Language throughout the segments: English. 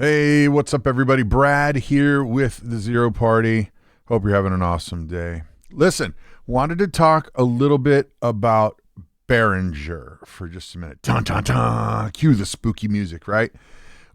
Hey, what's up, everybody? Brad here with the Zero Party. Hope you're having an awesome day. Listen, wanted to talk a little bit about Behringer for just a minute. Dun, dun, dun. Cue the spooky music, right?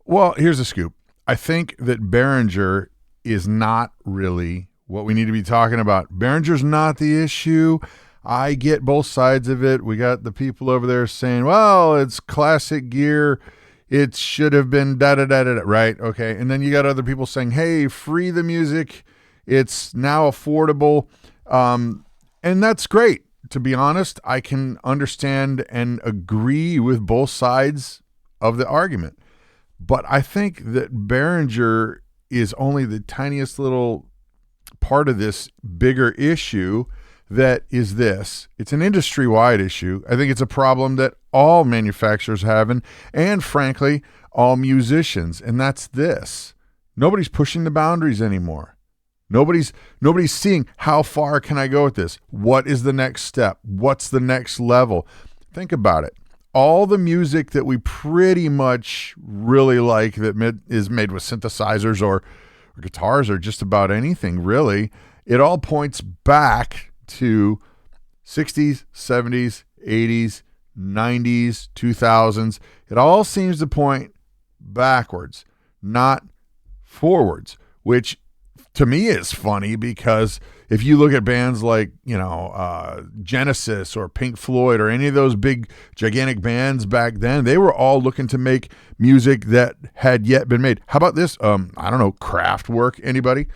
Well, here's the scoop. I think that Behringer is not really what we need to be talking about. Behringer's not the issue. I get both sides of it. We got the people over there saying, well, it's classic gear. It should have been da da da da, right? Okay. And then you got other people saying, hey, free the music. It's now affordable. And that's great. To be honest, I can understand and agree with both sides of the argument. But I think that Behringer is only the tiniest little part of this bigger issue that is this. It's an industry-wide issue. I think it's a problem that all manufacturers have, and frankly, all musicians. And that's this. Nobody's pushing the boundaries anymore. Nobody's seeing how far can I go with this? What is the next step? What's the next level? Think about it. All the music that we pretty much really like that is made with synthesizers or guitars or just about anything, really, it all points back to 60s, 70s, 80s, 90s, 2000s. It all seems to point backwards, not forwards, which to me is funny because if you look at bands like, Genesis or Pink Floyd or any of those big, gigantic bands back then, they were all looking to make music that had yet been made. How about this? I don't know, Kraftwerk, anybody?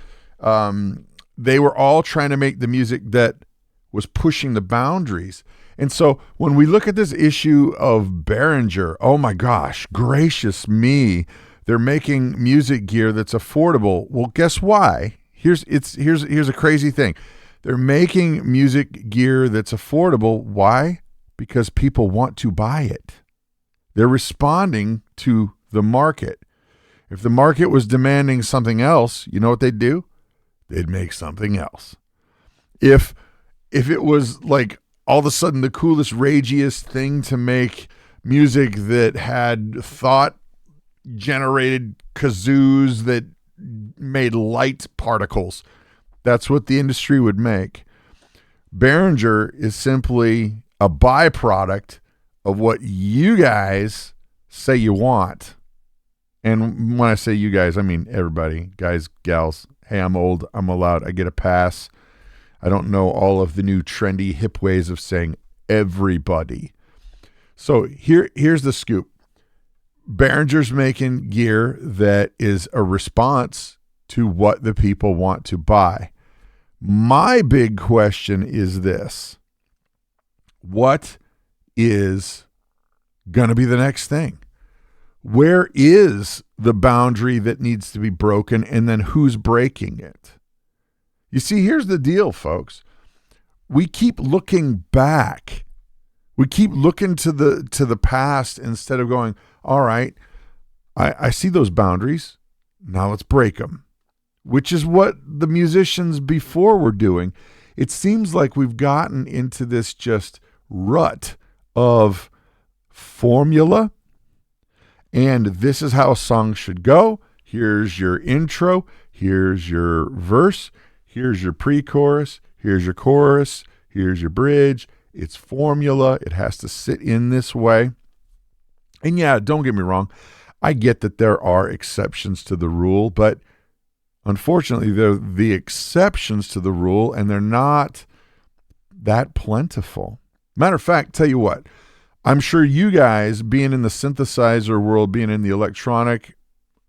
They were all trying to make the music that was pushing the boundaries. And so when we look at this issue of Behringer, oh my gosh, gracious me, they're making music gear that's affordable. Well, guess why? Here's a crazy thing. They're making music gear that's affordable. Why? Because people want to buy it. They're responding to the market. If the market was demanding something else, you know what they'd do? They'd make something else. If it was like all of a sudden the coolest, ragiest thing to make music that had thought-generated kazoos that made light particles, that's what the industry would make. Behringer is simply a byproduct of what you guys say you want. And when I say you guys, I mean everybody, guys, gals. Hey, I'm old, I'm allowed, I get a pass. I don't know all of the new trendy hip ways of saying everybody. So here's the scoop. Behringer's making gear that is a response to what the people want to buy. My big question is this. What is going to be the next thing? Where is the boundary that needs to be broken, and then who's breaking it? You see, here's the deal, folks. We keep looking back. We keep looking to the past instead of going, all right, I see those boundaries. Now let's break them, which is what the musicians before were doing. It seems like we've gotten into this just rut of formula, and this is how a song should go. Here's your intro. Here's your verse. Here's your pre-chorus. Here's your chorus. Here's your bridge. It's formula. It has to sit in this way. And yeah, don't get me wrong. I get that there are exceptions to the rule, but unfortunately, they're the exceptions to the rule, and they're not that plentiful. Matter of fact, tell you what, I'm sure you guys, being in the synthesizer world, being in the electronic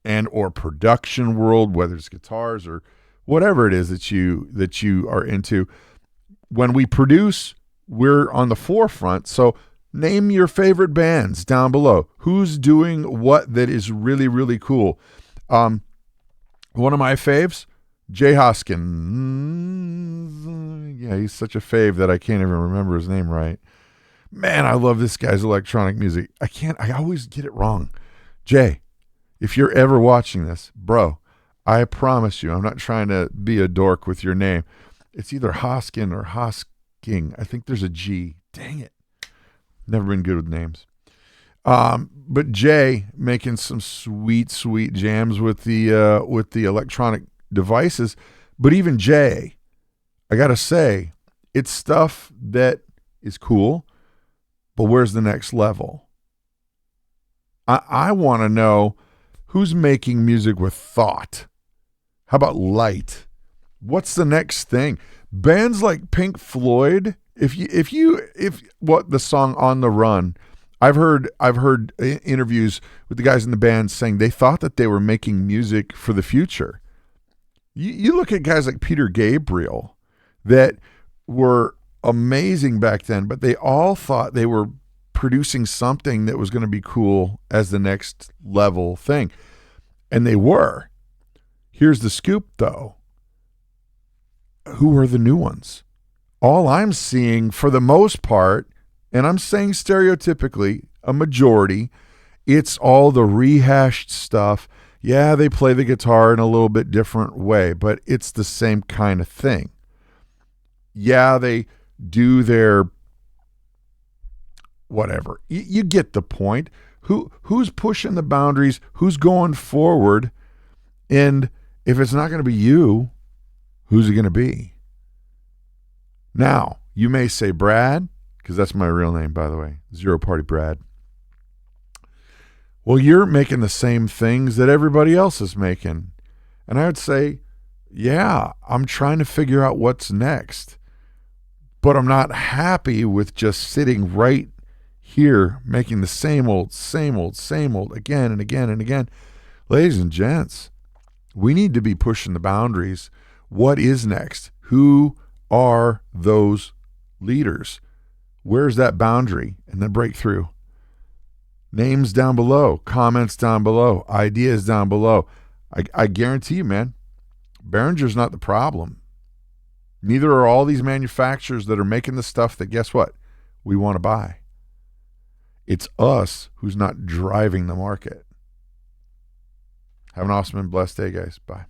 and or production world, whether it's guitars or whatever it is that you are into, when we produce, we're on the forefront. So name your favorite bands down below. Who's doing what that is really, really cool? One of my faves, Jay Hoskin. Yeah, he's such a fave that I can't even remember his name right. Man, I love this guy's electronic music. I always get it wrong. Jay, if you're ever watching this, bro, I promise you, I'm not trying to be a dork with your name. It's either Hoskin or Hosking. I think there's a G. Dang it. Never been good with names. But Jay making some sweet, sweet jams with the electronic devices. But even Jay, I gotta say, it's stuff that is cool. But where's the next level? I want to know who's making music with thought. How about light? What's the next thing? Bands like Pink Floyd, if what the song On the Run, I've heard interviews with the guys in the band saying they thought that they were making music for the future. You look at guys like Peter Gabriel that were amazing back then, but they all thought they were producing something that was going to be cool as the next level thing. And they were. Here's the scoop, though. Who are the new ones? All I'm seeing, for the most part, and I'm saying stereotypically, a majority, it's all the rehashed stuff. Yeah, they play the guitar in a little bit different way, but it's the same kind of thing. Yeah, they do their whatever. You get the point. Who's pushing the boundaries? Who's going forward? And if it's not going to be you, who's it going to be? Now, you may say Brad, because that's my real name, by the way, Zero Party Brad. Well, you're making the same things that everybody else is making. And I would say, yeah, I'm trying to figure out what's next. But I'm not happy with just sitting right here making the same old, again and again and again. Ladies and gents, we need to be pushing the boundaries. What is next? Who are those leaders? Where's that boundary? And then break through. Names down below, comments down below, ideas down below. I guarantee you, man, Behringer's not the problem. Neither are all these manufacturers that are making the stuff that, guess what, we want to buy. It's us who's not driving the market. Have an awesome and blessed day, guys. Bye.